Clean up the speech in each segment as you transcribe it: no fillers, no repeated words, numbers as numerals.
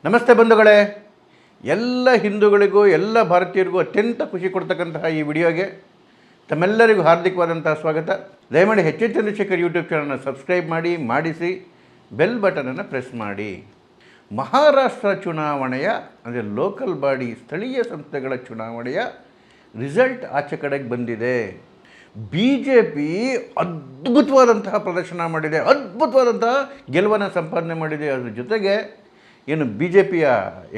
ನಮಸ್ತೆ ಬಂಧುಗಳೇ, ಎಲ್ಲ ಹಿಂದೂಗಳಿಗೂ ಎಲ್ಲ ಭಾರತೀಯರಿಗೂ ಅತ್ಯಂತ ಖುಷಿ ಕೊಡ್ತಕ್ಕಂತಹ ಈ ವಿಡಿಯೋಗೆ ತಮ್ಮೆಲ್ಲರಿಗೂ ಹಾರ್ದಿಕವಾದಂತಹ ಸ್ವಾಗತ. ದಯಮಾಡಿ ಎಚ್ ಎಚ್ ಚಂದ್ರಶೇಖರ್ ಯೂಟ್ಯೂಬ್ ಚಾನಲ್ನ ಸಬ್ಸ್ಕ್ರೈಬ್ ಮಾಡಿಸಿ ಬೆಲ್ ಬಟನನ್ನು ಪ್ರೆಸ್ ಮಾಡಿ. ಮಹಾರಾಷ್ಟ್ರ ಚುನಾವಣೆಯ ಅಂದರೆ ಲೋಕಲ್ ಬಾಡಿ ಸ್ಥಳೀಯ ಸಂಸ್ಥೆಗಳ ಚುನಾವಣೆಯ ರಿಸಲ್ಟ್ ಆಚೆ ಕಡೆಗೆ ಬಂದಿದೆ. BJP ಅದ್ಭುತವಾದಂತಹ ಪ್ರದರ್ಶನ ಮಾಡಿದೆ, ಅದ್ಭುತವಾದಂತಹ ಗೆಲುವನ್ನು ಸಂಪಾದನೆ ಮಾಡಿದೆ. ಅದ್ರ ಜೊತೆಗೆ ಏನು BJPಯ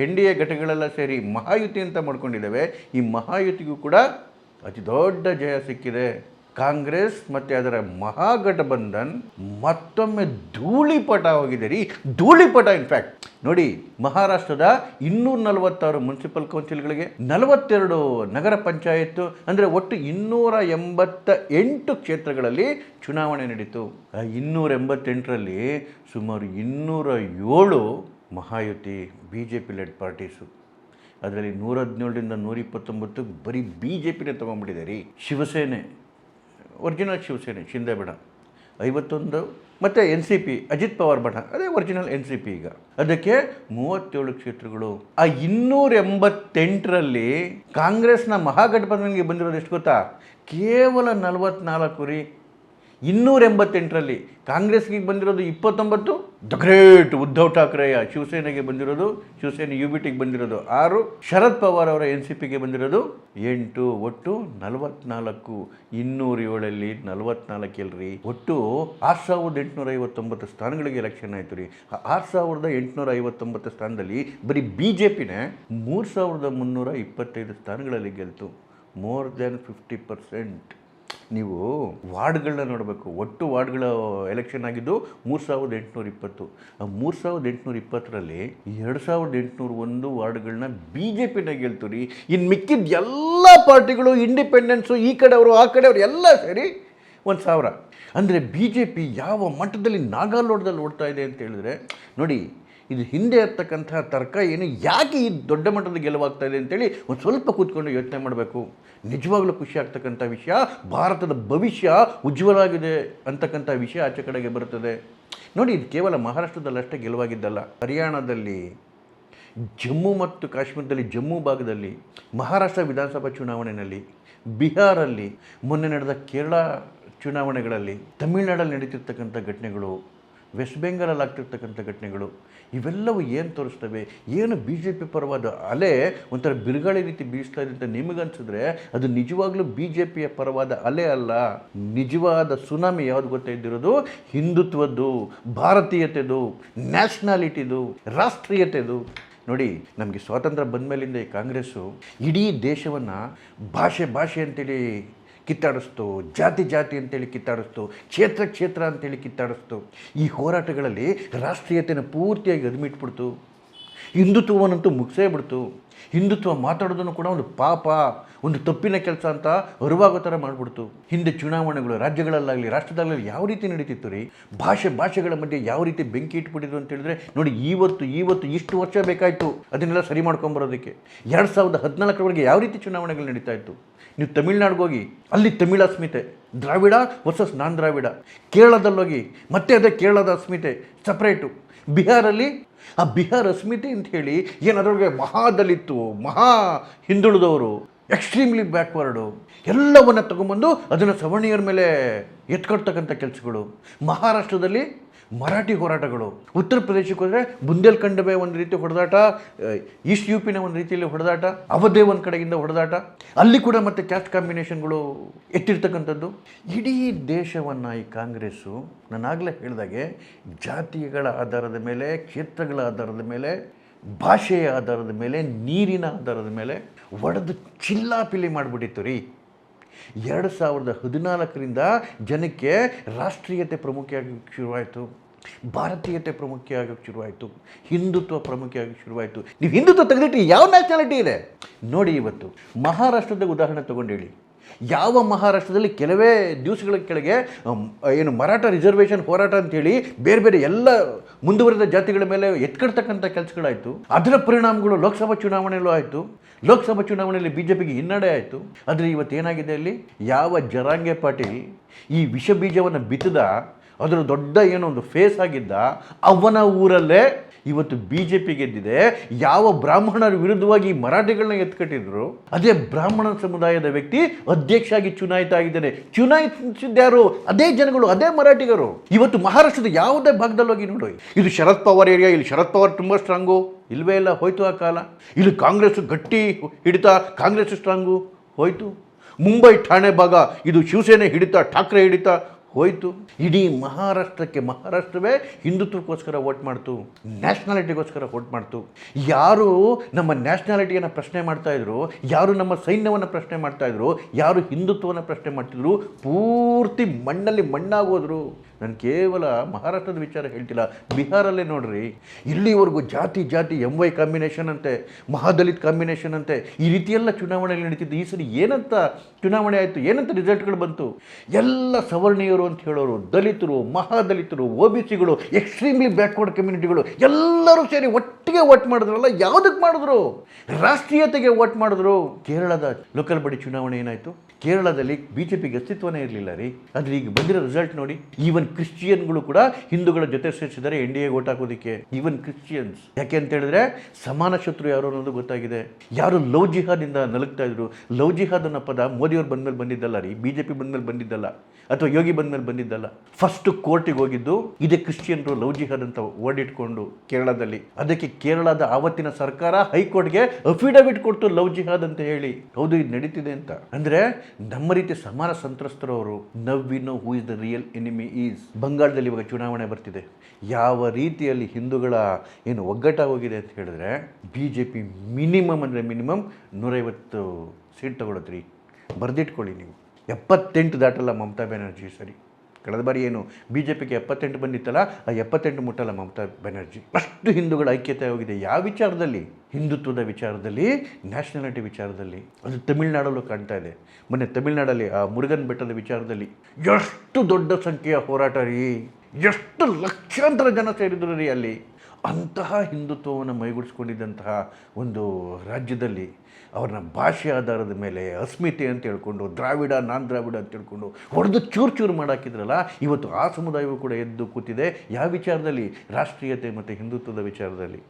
NDA ಘಟಕಗಳೆಲ್ಲ ಸೇರಿ ಮಹಾಯುತಿ ಅಂತ ಮಾಡ್ಕೊಂಡಿದ್ದಾವೆ, ಈ ಮಹಾಯುತಿಗೂ ಕೂಡ ಅತಿ ದೊಡ್ಡ ಜಯ ಸಿಕ್ಕಿದೆ. ಕಾಂಗ್ರೆಸ್ ಮತ್ತು ಅದರ ಮಹಾಗಠಬಂಧನ್ ಮತ್ತೊಮ್ಮೆ ಧೂಳಿಪಟ ಹೋಗಿದೆ ರೀ, ಧೂಳಿಪಟ. ಇನ್ಫ್ಯಾಕ್ಟ್ ನೋಡಿ, ಮಹಾರಾಷ್ಟ್ರದ 246 ಮುನ್ಸಿಪಲ್ ಕೌನ್ಸಿಲ್ಗಳಿಗೆ 42 ನಗರ ಪಂಚಾಯತ್ತು ಅಂದರೆ ಒಟ್ಟು 288 ಕ್ಷೇತ್ರಗಳಲ್ಲಿ ಚುನಾವಣೆ ನಡೀತು. 288ರಲ್ಲಿ ಸುಮಾರು 207 ಮಹಾಯುತಿ BJP ಲೆಡ್ ಪಾರ್ಟೀಸು. ಅದರಲ್ಲಿ 117ರಿಂದ 129 ಬರೀ BJPನೇ ತೊಗೊಂಡ್ಬಿಟ್ಟಿದೆ ರೀ. ಶಿವಸೇನೆ, ಒರಿಜಿನಲ್ ಶಿವಸೇನೆ ಶಿಂದೆ ಬಣ 51, ಮತ್ತು NCP ಅಜಿತ್ ಪವಾರ್ ಬಣ, ಅದೇ ಒರಿಜಿನಲ್ NCP. ಈಗ ಅದಕ್ಕೆ 37 ಕ್ಷೇತ್ರಗಳು. ಆ 288ರಲ್ಲಿ ಕಾಂಗ್ರೆಸ್ನ ಮಹಾಗಠಬಂಧನ್ಗೆ ಬಂದಿರೋದು ಎಷ್ಟು ಗೊತ್ತಾ? ಕೇವಲ 44 ರೀ. 288ರಲ್ಲಿ ಕಾಂಗ್ರೆಸ್ಗೆ ಬಂದಿರೋದು 29, ದ ಗ್ರೇಟ್ ಉದ್ಧವ್ ಠಾಕ್ರೆಯ ಶಿವಸೇನೆಗೆ ಬಂದಿರೋದು, ಶಿವಸೇನೆ UBTಗೆ ಬಂದಿರೋದು 6, ಶರದ್ ಪವಾರ್ ಅವರ NCPಗೆ ಬಂದಿರೋದು 8, ಒಟ್ಟು 44. 207ರಲ್ಲಿ 44 ಎಲ್ರಿ. ಒಟ್ಟು 6859 ಸ್ಥಾನಗಳಿಗೆ ಎಲೆಕ್ಷನ್ ಆಯಿತು ರೀ. 6859 ಸ್ಥಾನದಲ್ಲಿ ಬರೀ BJPನೇ 3325 ಸ್ಥಾನಗಳಲ್ಲಿ ಗೆಲ್ತು. More than 50%. ನೀವು ವಾರ್ಡ್ಗಳನ್ನ ನೋಡಬೇಕು. ಒಟ್ಟು ವಾರ್ಡ್ಗಳ ಎಲೆಕ್ಷನ್ ಆಗಿದ್ದು 3820. ಆ 3820ರಲ್ಲಿ 2801 ವಾರ್ಡ್ಗಳನ್ನ BJPನ ಗೆಲ್ತು ರೀ. ಇನ್ನು ಮಿಕ್ಕಿದ ಎಲ್ಲ ಪಾರ್ಟಿಗಳು, ಇಂಡಿಪೆಂಡೆನ್ಸು, ಈ ಕಡೆಯವರು ಆ ಕಡೆಯವರು ಎಲ್ಲ ಸೇರಿ 1000. ಅಂದರೆ BJP ಯಾವ ಮಟ್ಟದಲ್ಲಿ ನಾಗಾಲೋಟದಲ್ಲಿ ಓಡ್ತಾ ಇದೆ ಅಂತ ಹೇಳಿದ್ರೆ ನೋಡಿ, ಇದು ಹಿಂದೆ ಇರ್ತಕ್ಕಂಥ ತರ್ಕ ಏನು, ಯಾಕೆ ಈ ದೊಡ್ಡ ಮಟ್ಟದ ಗೆಲುವಾಗ್ತಾ ಇದೆ ಅಂತೇಳಿ ಒಂದು ಸ್ವಲ್ಪ ಕೂತ್ಕೊಂಡು ಯೋಚನೆ ಮಾಡಬೇಕು. ನಿಜವಾಗ್ಲೂ ಖುಷಿ ಆಗ್ತಕ್ಕಂಥ ವಿಷಯ, ಭಾರತದ ಭವಿಷ್ಯ ಉಜ್ವಲಾಗಿದೆ ಅಂತಕ್ಕಂಥ ವಿಷಯ ಆಚೆ ಕಡೆಗೆ ಬರುತ್ತದೆ. ನೋಡಿ, ಇದು ಕೇವಲ ಮಹಾರಾಷ್ಟ್ರದಲ್ಲಷ್ಟೇ ಗೆಲುವಾಗಿದ್ದಲ್ಲ. ಹರಿಯಾಣದಲ್ಲಿ, ಜಮ್ಮು ಮತ್ತು ಕಾಶ್ಮೀರದಲ್ಲಿ, ಜಮ್ಮು ಭಾಗದಲ್ಲಿ, ಮಹಾರಾಷ್ಟ್ರ ವಿಧಾನಸಭಾ ಚುನಾವಣೆಯಲ್ಲಿ, ಬಿಹಾರಲ್ಲಿ, ಮೊನ್ನೆ ನಡೆದ ಕೇರಳ ಚುನಾವಣೆಗಳಲ್ಲಿ, ತಮಿಳುನಾಡಲ್ಲಿ ನಡೀತಿರ್ತಕ್ಕಂಥ ಘಟನೆಗಳು, ವೆಸ್ಟ್ ಬೆಂಗಾಲಲ್ಲಿ ಆಗ್ತಿರ್ತಕ್ಕಂಥ ಘಟನೆಗಳು, ಇವೆಲ್ಲವೂ ಏನು ತೋರಿಸ್ತವೆ? ಏನು BJP ಪರವಾದ ಅಲೆ ಒಂಥರ ಬಿರುಗಾಳಿ ರೀತಿ ಬೀಸ್ತಾ ಇದೆ ಅಂತ ನಿಮಗನ್ಸಿದ್ರೆ ಅದು ನಿಜವಾಗ್ಲೂ BJPಯ ಪರವಾದ ಅಲೆ ಅಲ್ಲ. ನಿಜವಾದ ಸುನಾಮಿ ಯಾವುದು ಗೊತ್ತಾ ಇದ್ದಿರೋದು? ಹಿಂದುತ್ವದ್ದು, ಭಾರತೀಯತೆದು, ನ್ಯಾಷನಾಲಿಟಿದು, ರಾಷ್ಟ್ರೀಯತೆದು. ನೋಡಿ, ನಮಗೆ ಸ್ವಾತಂತ್ರ್ಯ ಬಂದ ಮೇಲಿಂದ ಈ ಕಾಂಗ್ರೆಸ್ಸು ಇಡೀ ದೇಶವನ್ನು ಭಾಷೆ ಅಂತೇಳಿ ಕಿತ್ತಾಡಿಸ್ತು, ಜಾತಿ ಅಂತೇಳಿ ಕಿತ್ತಾಡಿಸ್ತು, ಕ್ಷೇತ್ರ ಅಂತೇಳಿ ಕಿತ್ತಾಡಿಸ್ತು. ಈ ಹೋರಾಟಗಳಲ್ಲಿ ರಾಷ್ಟ್ರೀಯತೆಯನ್ನು ಪೂರ್ತಿಯಾಗಿ ಅದುಮಿಟ್ಬಿಡ್ತು. ಹಿಂದುತ್ವವನ್ನಂತೂ ಮುಗಿಸೇ ಬಿಡ್ತು. ಹಿಂದುತ್ವ ಮಾತಾಡೋದನ್ನು ಕೂಡ ಒಂದು ಪಾಪ, ಒಂದು ತಪ್ಪಿನ ಕೆಲಸ ಅಂತ ಅರಿವಾಗೋ ಥರ ಮಾಡಿಬಿಡ್ತು. ಹಿಂದೆ ಚುನಾವಣೆಗಳು ರಾಜ್ಯಗಳಲ್ಲಾಗಲಿ ರಾಷ್ಟ್ರದಲ್ಲಾಗಲಿ ಯಾವ ರೀತಿ ನಡೀತಿತ್ತು ರೀ? ಭಾಷೆಗಳ ಮಧ್ಯೆ ಯಾವ ರೀತಿ ಬೆಂಕಿ ಇಟ್ಬಿಟ್ಟಿದ್ರು ಅಂತ ಹೇಳಿದ್ರೆ ನೋಡಿ, ಇವತ್ತು ಇಷ್ಟು ವರ್ಷ ಬೇಕಾಯಿತು ಅದನ್ನೆಲ್ಲ ಸರಿ ಮಾಡ್ಕೊಂಬರೋದಕ್ಕೆ. 2014ರವರೆಗೆ ಯಾವ ರೀತಿ ಚುನಾವಣೆಗಳು ನಡೀತಾ ಇತ್ತು? ನೀವು ತಮಿಳ್ನಾಡಿಗೆ ಹೋಗಿ, ಅಲ್ಲಿ ತಮಿಳ್ ಅಸ್ಮಿತೆ, ದ್ರಾವಿಡ ವರ್ಸಸ್ ನಾನ್ ದ್ರಾವಿಡ. ಕೇರಳದಲ್ಲೋಗಿ ಮತ್ತೆ ಅದೇ ಕೇರಳದ ಅಸ್ಮಿತೆ ಸಪ್ರೇಟು. ಬಿಹಾರಲ್ಲಿ ಆ ಬಿಹಾರ್ ಅಸ್ಮಿತೆ ಅಂತ ಹೇಳಿ ಏನದ್ರೊಳಗೆ ಮಹಾದಲಿತ್ತು, ಮಹಾ ಹಿಂದುಳಿದವರು, ಎಕ್ಸ್ಟ್ರೀಮ್ಲಿ ಬ್ಯಾಕ್ವರ್ಡು ಎಲ್ಲವನ್ನು ತಗೊಂಬಂದು ಅದನ್ನು ಸವರ್ಣೀಯರ ಮೇಲೆ ಎತ್ಕೊಡ್ತಕ್ಕಂಥ ಕೆಲಸಗಳು. ಮಹಾರಾಷ್ಟ್ರದಲ್ಲಿ ಮರಾಠಿ ಹೋರಾಟಗಳು, ಉತ್ತರ ಪ್ರದೇಶಕ್ಕೆ ಹೋದರೆ ಬುಂದೇಲ್ಖಂಡವೇ ಒಂದು ರೀತಿ ಹೊಡೆದಾಟ, ಈಸ್ಟ್ UPನ ಒಂದು ರೀತಿಯಲ್ಲಿ ಹೊಡೆದಾಟ, ಅವಧೇ ಒಂದು ಕಡೆಯಿಂದ ಹೊಡೆದಾಟ, ಅಲ್ಲಿ ಕೂಡ ಮತ್ತೆ ಕ್ಯಾಸ್ಟ್ ಕಾಂಬಿನೇಷನ್ಗಳು ಎತ್ತಿರ್ತಕ್ಕಂಥದ್ದು. ಇಡೀ ದೇಶವನ್ನು ಈ ಕಾಂಗ್ರೆಸ್ಸು ನಾನಾಗಲೇ ಹೇಳಿದಾಗೆ ಜಾತಿಗಳ ಆಧಾರದ ಮೇಲೆ, ಕ್ಷೇತ್ರಗಳ ಆಧಾರದ ಮೇಲೆ, ಭಾಷೆಯ ಆಧಾರದ ಮೇಲೆ, ನೀರಿನ ಆಧಾರದ ಮೇಲೆ ಒಡೆದು ಚಿಲ್ಲಾಪಿಲ್ಲಿ ಮಾಡಿಬಿಟ್ಟಿತ್ತು ರೀ. 2014ರಿಂದ ಜನಕ್ಕೆ ರಾಷ್ಟ್ರೀಯತೆ ಪ್ರಮುಖವಾಗಿ ಶುರುವಾಯಿತು, ಭಾರತೀಯತೆ ಪ್ರಮುಖವಾಗಿ ಶುರುವಾಯಿತು, ಹಿಂದುತ್ವ ಪ್ರಮುಖವಾಗಿ ಶುರುವಾಯಿತು. ನೀವು ಹಿಂದುತ್ವ ತೆಗೆದಿಟ್ಟು ಯಾವ ನ್ಯಾಷನಾಲಿಟಿ ಇದೆ ನೋಡಿ. ಇವತ್ತು ಮಹಾರಾಷ್ಟ್ರದ ಉದಾಹರಣೆ ತೊಗೊಂಡು ಹೇಳಿ. ಯಾವ ಮಹಾರಾಷ್ಟ್ರದಲ್ಲಿ ಕೆಲವೇ ದಿವಸಗಳ ಕೆಳಗೆ ಏನು ಮರಾಠ ರಿಸರ್ವೇಷನ್ ಹೋರಾಟ ಅಂತೇಳಿ ಬೇರೆ ಎಲ್ಲ ಮುಂದುವರೆದ ಜಾತಿಗಳ ಮೇಲೆ ಎತ್ಕೊಡ್ತಕ್ಕಂಥ ಕೆಲಸಗಳಾಯಿತು. ಅದರ ಪರಿಣಾಮಗಳು ಲೋಕಸಭಾ ಚುನಾವಣೆಯಲ್ಲೂ ಆಯಿತು. ಲೋಕಸಭಾ ಚುನಾವಣೆಯಲ್ಲಿ BJPಗೆ ಹಿನ್ನಡೆ ಆಯಿತು. ಆದರೆ ಇವತ್ತೇನಾಗಿದೆ ಅಲ್ಲಿ? ಯಾವ ಜರಾಂಗೆ ಪಾಟೀಲ್ ಈ ವಿಷ ಬೀಜವನ್ನು ಬಿತ್ತದ ಅದರ ದೊಡ್ಡ ಏನೋ ಒಂದು ಫೇಸ್ ಆಗಿದ್ದ ಅವನ ಊರಲ್ಲೇ ಇವತ್ತು BJP ಗೆದ್ದಿದೆ. ಯಾವ ಬ್ರಾಹ್ಮಣರ ವಿರುದ್ಧವಾಗಿ ಮರಾಠಿಗಳನ್ನ ಎತ್ಕಟ್ಟಿದ್ರು ಅದೇ ಬ್ರಾಹ್ಮಣ ಸಮುದಾಯದ ವ್ಯಕ್ತಿ ಅಧ್ಯಕ್ಷ ಆಗಿ ಚುನಾಯಿತ ಆಗಿದ್ದಾನೆ. ಚುನಾಯಿಸಿದ್ಯಾರು ಅದೇ ಜನಗಳು, ಅದೇ ಮರಾಠಿಗರು. ಇವತ್ತು ಮಹಾರಾಷ್ಟ್ರದ ಯಾವುದೇ ಭಾಗದಲ್ಲಿ ಹೋಗಿ ನೋಡಿ, ಇದು ಶರದ್ ಪವಾರ್ ಏರಿಯಾ, ಇಲ್ಲಿ ಶರದ್ ಪವಾರ್ ತುಂಬ ಸ್ಟ್ರಾಂಗು, ಇಲ್ವೇ ಇಲ್ಲ, ಹೋಯ್ತು ಆ ಕಾಲ. ಇಲ್ಲಿ ಕಾಂಗ್ರೆಸ್ ಗಟ್ಟಿ ಹಿಡಿತ, ಕಾಂಗ್ರೆಸ್ ಸ್ಟ್ರಾಂಗು, ಹೋಯ್ತು. ಮುಂಬೈ ಠಾಣೆ ಭಾಗ, ಇದು ಶಿವಸೇನೆ ಹಿಡಿತ, ಠಾಕ್ರೆ ಹಿಡಿತ, ಹೋಯಿತು. ಇಡೀ ಮಹಾರಾಷ್ಟ್ರವೇ ಹಿಂದುತ್ವಕ್ಕೋಸ್ಕರ ವೋಟ್ ಮಾಡ್ತು, ನ್ಯಾಷನಾಲಿಟಿಗೋಸ್ಕರ ವೋಟ್ ಮಾಡ್ತು. ಯಾರು ನಮ್ಮ ನ್ಯಾಷನಾಲಿಟಿಯನ್ನು ಪ್ರಶ್ನೆ ಮಾಡ್ತಾಯಿದ್ರು, ಯಾರು ನಮ್ಮ ಸೈನ್ಯವನ್ನು ಪ್ರಶ್ನೆ ಮಾಡ್ತಾಯಿದ್ರು, ಯಾರು ಹಿಂದುತ್ವವನ್ನು ಪ್ರಶ್ನೆ ಮಾಡ್ತಿದ್ರು, ಪೂರ್ತಿ ಮಣ್ಣಲ್ಲಿ ಮಣ್ಣಾಗೋದ್ರು. ನಾನು ಕೇವಲ ಮಹಾರಾಷ್ಟ್ರದ ವಿಚಾರ ಹೇಳ್ತಿಲ್ಲ, ಬಿಹಾರಲ್ಲೇ ನೋಡ್ರಿ, ಇಲ್ಲಿವರೆಗೂ ಜಾತಿ MY ಕಾಂಬಿನೇಷನ್ ಅಂತೆ, ಮಹಾದಲಿತ್ ಕಾಂಬಿನೇಷನ್ ಅಂತೆ, ಈ ರೀತಿಯೆಲ್ಲ ಚುನಾವಣೆಗಳು ನಡೀತಿದ್ದು. ಈ ಸರಿ ಏನಂತ ಚುನಾವಣೆ ಆಯಿತು, ಏನಂತ ರಿಸಲ್ಟ್ಗಳು ಬಂತು? ಎಲ್ಲ ಸವರ್ಣೀಯರು ಅಂತ ಹೇಳೋರು, ದಲಿತರು, ಮಹಾದಲಿತರು, OBCಗಳು, ಎಕ್ಸ್ಟ್ರೀಮ್ಲಿ ಬ್ಯಾಕ್ವರ್ಡ್ ಕಮ್ಯುನಿಟಿಗಳು ಎಲ್ಲರೂ ಸೇರಿ ಒಟ್ಟಿಗೆ ವೋಟ್ ಮಾಡಿದ್ರಲ್ಲ. ಯಾವುದಕ್ಕೆ ಮಾಡಿದ್ರು? ರಾಷ್ಟ್ರೀಯತೆಗೆ ವೋಟ್ ಮಾಡಿದ್ರು. ಕೇರಳದ ಲೋಕಲ್ ಬಾಡಿ ಚುನಾವಣೆ ಏನಾಯಿತು? ಕೇರಳದಲ್ಲಿ BJPಗೆ ಅಸ್ತಿತ್ವನೇ ಇರಲಿಲ್ಲ ರೀ. ಆದರೆ ಈಗ ಬಂದಿರೋ ರಿಸಲ್ಟ್ ನೋಡಿ, ಈವನ್ ಕ್ರಿಶ್ಚಿಯನ್ಗಳು ಕೂಡ ಹಿಂದೂಗಳ ಜೊತೆ ಸೇರಿಸಿದ್ದಾರೆ NDA ವೋಟ್ ಹಾಕೋದಕ್ಕೆ. Even Christians. ಯಾಕೆ ಅಂತ ಹೇಳಿದ್ರೆ ಸಮಾನ ಶತ್ರು ಯಾರು ಅನ್ನೋದು ಗೊತ್ತಾಗಿದೆ. ಯಾರು ಲವ್ ಜಿಹಾದಿಂದ ನಲಗ್ತಾ ಇದ್ರು, ಲವ್ ಜಿಹಾದ್ ಅನ್ನೋ ಪದ ಮೋದಿಯವ್ರು ಬಂದ್ಮೇಲೆ ಬಂದಿದ್ದಲ್ಲ ರೀ, BJP ಬಂದ್ಮೇಲೆ ಬಂದಿದ್ದಲ್ಲ, ಅಥವಾ ಯೋಗಿ ಬಂದ್ಮೇಲೆ ಬಂದಿದ್ದಲ್ಲ. ಫಸ್ಟ್ ಕೋರ್ಟಿಗೆ ಹೋಗಿದ್ದು ಇದೇ ಕ್ರಿಶ್ಚಿಯನ್ರು ಲವ್ ಜಿಹಾದ್ ಅಂತ ಓಡಿಟ್ಕೊಂಡು ಕೇರಳದಲ್ಲಿ. ಅದಕ್ಕೆ ಕೇರಳದ ಆವತ್ತಿನ ಸರ್ಕಾರ ಹೈಕೋರ್ಟ್ಗೆ ಅಫಿಡವಿಟ್ ಕೊಡ್ತು ಲವ್ ಜಿಹಾದ್ ಅಂತ ಹೇಳಿ. ಹೌದು, ಇದು ನಡೀತಿದೆ ಅಂತ. ಅಂದ್ರೆ ನಮ್ಮ ರೀತಿ ಸಮಾನ ಸಂತ್ರಸ್ತರವರು now we know who is the real enemy is. ಬಂಗಾಳದಲ್ಲಿ ಇವಾಗ ಚುನಾವಣೆ ಬರ್ತಿದೆ. ಯಾವ ರೀತಿಯಲ್ಲಿ ಹಿಂದೂಗಳ ಏನು ಒಗ್ಗಟ್ಟಾಗೋಗಿದೆ ಅಂತ ಹೇಳಿದ್ರೆ, BJP ಮಿನಿಮಮ್ ಅಂದರೆ ಮಿನಿಮಮ್ 150 ಸೀಟ್ ತಗೊಳತ್ರಿ. ಬರೆದಿಟ್ಕೊಳ್ಳಿ ನೀವು. 78 ದಾಟಲ್ಲ ಮಮತಾ ಬ್ಯಾನರ್ಜಿ. ಸರಿ, ಕಳೆದ ಬಾರಿ ಏನು BJPಗೆ 78 ಬಂದಿತ್ತಲ್ಲ, ಆ 78 ಮುಟ್ಟಲ್ಲ ಮಮತಾ ಬ್ಯಾನರ್ಜಿ. ಅಷ್ಟು ಹಿಂದೂಗಳ ಐಕ್ಯತೆ ಹೋಗಿದೆ. ಯಾವ ವಿಚಾರದಲ್ಲಿ? ಹಿಂದುತ್ವದ ವಿಚಾರದಲ್ಲಿ, ನ್ಯಾಷನಾಲಿಟಿ ವಿಚಾರದಲ್ಲಿ. ಅದು ತಮಿಳುನಾಡಲ್ಲೂ ಕಾಣ್ತಾ ಇದೆ. ಮೊನ್ನೆ ತಮಿಳುನಾಡಲ್ಲಿ ಆ ಮುರುಗನ್ ಬೆಟ್ಟದ ವಿಚಾರದಲ್ಲಿ ಎಷ್ಟು ದೊಡ್ಡ ಸಂಖ್ಯೆಯ ಹೋರಾಟ ರೀ, ಎಷ್ಟು ಲಕ್ಷಾಂತರ ಜನ ಸೇರಿದ್ರು ರೀ ಅಲ್ಲಿ. ಅಂತಹ ಹಿಂದುತ್ವವನ್ನು ಮೈಗೂಡಿಸ್ಕೊಂಡಿದ್ದಂತಹ ಒಂದು ರಾಜ್ಯದಲ್ಲಿ ಅವ್ರನ್ನ ಭಾಷೆ ಆಧಾರದ ಮೇಲೆ ಅಸ್ಮಿತೆ ಅಂತ ಹೇಳ್ಕೊಂಡು, ದ್ರಾವಿಡ ನಾನ್ ದ್ರಾವಿಡ ಅಂತ ಹೇಳ್ಕೊಂಡು ಹೊಡೆದು ಚೂರು ಮಾಡಾಕಿದ್ರಲ್ಲ. ಇವತ್ತು ಆ ಸಮುದಾಯವು ಕೂಡ ಎದ್ದು ಕೂತಿದೆ. ಯಾವ ವಿಚಾರದಲ್ಲಿ? ರಾಷ್ಟ್ರೀಯತೆ ಮತ್ತು ಹಿಂದುತ್ವದ ವಿಚಾರದಲ್ಲಿ.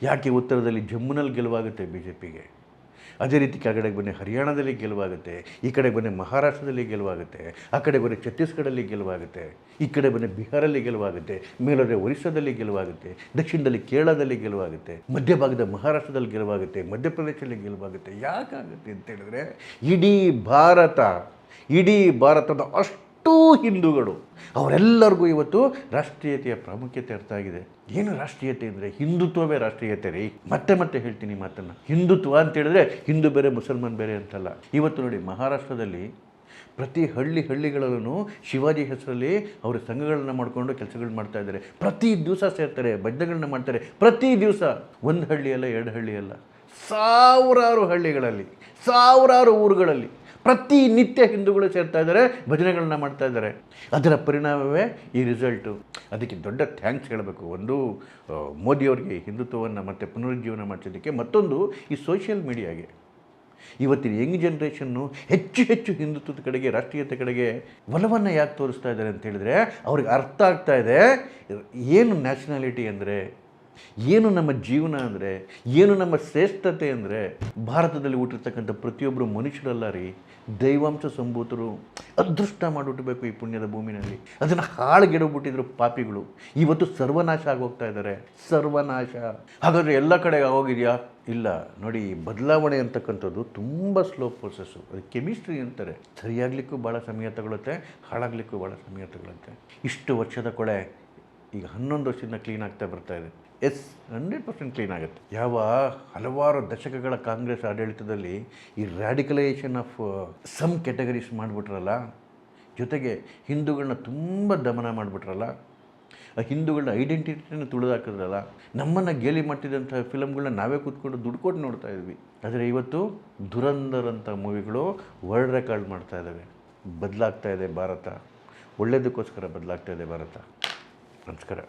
ಯಾಕೆ ಉತ್ತರದಲ್ಲಿ ಜಮ್ಮುನಲ್ಲಿ ಗೆಲುವಾಗುತ್ತೆ BJPಗೆ, ಅದೇ ರೀತಿ ಕೆಳಗಡೆಗೆ ಬನ್ನಿ ಹರಿಯಾಣದಲ್ಲಿ ಗೆಲುವಾಗುತ್ತೆ, ಈ ಕಡೆ ಬನ್ನಿ ಮಹಾರಾಷ್ಟ್ರದಲ್ಲಿ ಗೆಲುವಾಗುತ್ತೆ, ಆ ಕಡೆ ಬನ್ನಿ ಛತ್ತೀಸ್ಗಢಲ್ಲಿ ಗೆಲುವಾಗುತ್ತೆ, ಈ ಕಡೆ ಬನ್ನಿ ಬಿಹಾರಲ್ಲಿ ಗೆಲುವಾಗುತ್ತೆ, ಮೇಲೋದ್ರೆ ಒರಿಸ್ಸಾದಲ್ಲಿ ಗೆಲುವಾಗುತ್ತೆ, ದಕ್ಷಿಣದಲ್ಲಿ ಕೇರಳದಲ್ಲಿ ಗೆಲುವಾಗುತ್ತೆ, ಮಧ್ಯಭಾಗದ ಮಹಾರಾಷ್ಟ್ರದಲ್ಲಿ ಗೆಲುವಾಗುತ್ತೆ, ಮಧ್ಯಪ್ರದೇಶದಲ್ಲಿ ಗೆಲುವಾಗುತ್ತೆ. ಯಾಕಾಗುತ್ತೆ ಅಂತ ಹೇಳಿದ್ರೆ ಇಡೀ ಭಾರತದ ಅಷ್ಟು ಹಿಂದೂಗಳು ಅವರೆಲ್ಲರಿಗೂ ಇವತ್ತು ರಾಷ್ಟ್ರೀಯತೆಯ ಪ್ರಾಮುಖ್ಯತೆ ಅರ್ಥ ಆಗಿದೆ. ಏನು ರಾಷ್ಟ್ರೀಯತೆ ಅಂದರೆ? ಹಿಂದುತ್ವವೇ ರಾಷ್ಟ್ರೀಯತೆ ರೀ. ಮತ್ತೆ ಹೇಳ್ತೀನಿ ಮಾತನ್ನು. ಹಿಂದುತ್ವ ಅಂತ ಹೇಳಿದ್ರೆ ಹಿಂದೂ ಬೇರೆ ಮುಸಲ್ಮಾನ್ ಬೇರೆ ಅಂತಲ್ಲ. ಇವತ್ತು ನೋಡಿ, ಮಹಾರಾಷ್ಟ್ರದಲ್ಲಿ ಪ್ರತಿ ಹಳ್ಳಿಗಳಲ್ಲೂ ಶಿವಾಜಿ ಹೆಸರಲ್ಲಿ ಅವರು ಸಂಘಗಳನ್ನ ಮಾಡಿಕೊಂಡು ಕೆಲಸಗಳು ಮಾಡ್ತಾ ಇದ್ದಾರೆ. ಪ್ರತಿ ದಿವಸ ಸೇರ್ತಾರೆ, ಭಜನೆಗಳನ್ನ ಮಾಡ್ತಾರೆ. ಪ್ರತಿ ದಿವಸ 1 ಹಳ್ಳಿಯಲ್ಲ, 2 ಹಳ್ಳಿಯಲ್ಲ, ಸಾವಿರಾರು ಹಳ್ಳಿಗಳಲ್ಲಿ, ಸಾವಿರಾರು ಊರುಗಳಲ್ಲಿ ಪ್ರತಿನಿತ್ಯ ಹಿಂದೂಗಳು ಸೇರ್ತಾ ಇದ್ದಾರೆ, ಭಜನೆಗಳನ್ನ ಮಾಡ್ತಾ ಇದ್ದಾರೆ. ಅದರ ಪರಿಣಾಮವೇ ಈ ರಿಸಲ್ಟು. ಅದಕ್ಕೆ ದೊಡ್ಡ ಥ್ಯಾಂಕ್ಸ್ ಹೇಳಬೇಕು. ಒಂದು ಮೋದಿಯವರಿಗೆ ಹಿಂದುತ್ವವನ್ನು ಮತ್ತೆ ಪುನರುಜ್ಜೀವನ ಮಾಡಿಸೋದಕ್ಕೆ, ಮತ್ತೊಂದು ಈ ಸೋಷಿಯಲ್ ಮೀಡಿಯಾಗೆ. ಇವತ್ತಿನ ಯಂಗ್ ಜನ್ರೇಷನ್ನು ಹೆಚ್ಚು ಹಿಂದುತ್ವದ ಕಡೆಗೆ, ರಾಷ್ಟ್ರೀಯತೆ ಕಡೆಗೆ ಒಲವನ್ನು ಯಾಕೆ ತೋರಿಸ್ತಾ ಇದ್ದಾರೆ ಅಂತ ಹೇಳಿದ್ರೆ, ಅವ್ರಿಗೆ ಅರ್ಥ ಆಗ್ತಾ ಇದೆ ಏನು ನ್ಯಾಷನಾಲಿಟಿ ಅಂದರೆ, ಏನು ನಮ್ಮ ಜೀವನ ಅಂದರೆ, ಏನು ನಮ್ಮ ಶ್ರೇಷ್ಠತೆ ಅಂದರೆ. ಭಾರತದಲ್ಲಿ ಹುಟ್ಟಿರ್ತಕ್ಕಂಥ ಪ್ರತಿಯೊಬ್ಬರು ಮನುಷ್ಯರಲ್ಲ ರೀ, ದೈವಾಂಶ ಸಂಭೂತರು. ಅದೃಷ್ಟ ಮಾಡಿಬಿಟ್ಬೇಕು ಈ ಪುಣ್ಯದ ಭೂಮಿನಲ್ಲಿ. ಅದನ್ನು ಹಾಳುಗೆಡಬಿಟ್ಟಿದ್ರು ಪಾಪಿಗಳು. ಇವತ್ತು ಸರ್ವನಾಶ ಆಗೋಗ್ತಾ ಇದ್ದಾರೆ, ಸರ್ವನಾಶ. ಹಾಗಾದರೆ ಎಲ್ಲ ಕಡೆ ಆಗೋಗಿದೆಯಾ? ಇಲ್ಲ. ನೋಡಿ, ಬದಲಾವಣೆ ಅಂತಕ್ಕಂಥದ್ದು ತುಂಬ ಸ್ಲೋ ಪ್ರೋಸೆಸ್ಸು. ಅದು ಕೆಮಿಸ್ಟ್ರಿ ಅಂತಾರೆ. ಸರಿಯಾಗಲಿಕ್ಕೂ ಭಾಳ ಸಮಯ ತಗೊಳುತ್ತೆ, ಹಾಳಾಗಲಿಕ್ಕೂ ಭಾಳ ಸಮಯ ತಗೊಳುತ್ತೆ. ಇಷ್ಟು ವರ್ಷದ ಕೊಳೆ ಈಗ 11 ವರ್ಷದಿಂದ ಕ್ಲೀನ್ ಆಗ್ತಾ ಬರ್ತಾ ಇದೆ. 100% ಕ್ಲೀನ್ ಆಗುತ್ತೆ. ಹಲವಾರು ದಶಕಗಳ ಕಾಂಗ್ರೆಸ್ ಆಡಳಿತದಲ್ಲಿ ಈ ರ್ಯಾಡಿಕಲೈಸೇಷನ್ ಆಫ್ ಸಮ್ ಕ್ಯಾಟಗರೀಸ್ ಮಾಡಿಬಿಟ್ರಲ್ಲ, ಜೊತೆಗೆ ಹಿಂದೂಗಳನ್ನ ತುಂಬ ದಮನ ಮಾಡಿಬಿಟ್ರಲ್ಲ, ಆ ಹಿಂದೂಗಳನ್ನ ಐಡೆಂಟಿಟಿನ ತುಳಿದಾಕಿದ್ರಲ್ಲ, ನಮ್ಮನ್ನು ಗೇಲಿ ಮಾಡ್ತಿದ್ದಂಥ ಫಿಲಮ್ಗಳನ್ನ ನಾವೇ ಕೂತ್ಕೊಂಡು ದುಡ್ಡು ಕೊಟ್ಟು ನೋಡ್ತಾ ಇದ್ವಿ. ಆದರೆ ಇವತ್ತು ಧುರಂಧರ್ ಅಂತ ಮೂವಿಗಳು ವರ್ಲ್ಡ್ ರೆಕಾರ್ಡ್ ಮಾಡ್ತಾ ಇದ್ದಾವೆ. ಬದಲಾಗ್ತಾ ಇದೆ ಭಾರತ, ಒಳ್ಳೆಯದಕ್ಕೋಸ್ಕರ ಬದಲಾಗ್ತಾ ಇದೆ ಭಾರತ. ನಮಸ್ಕಾರ.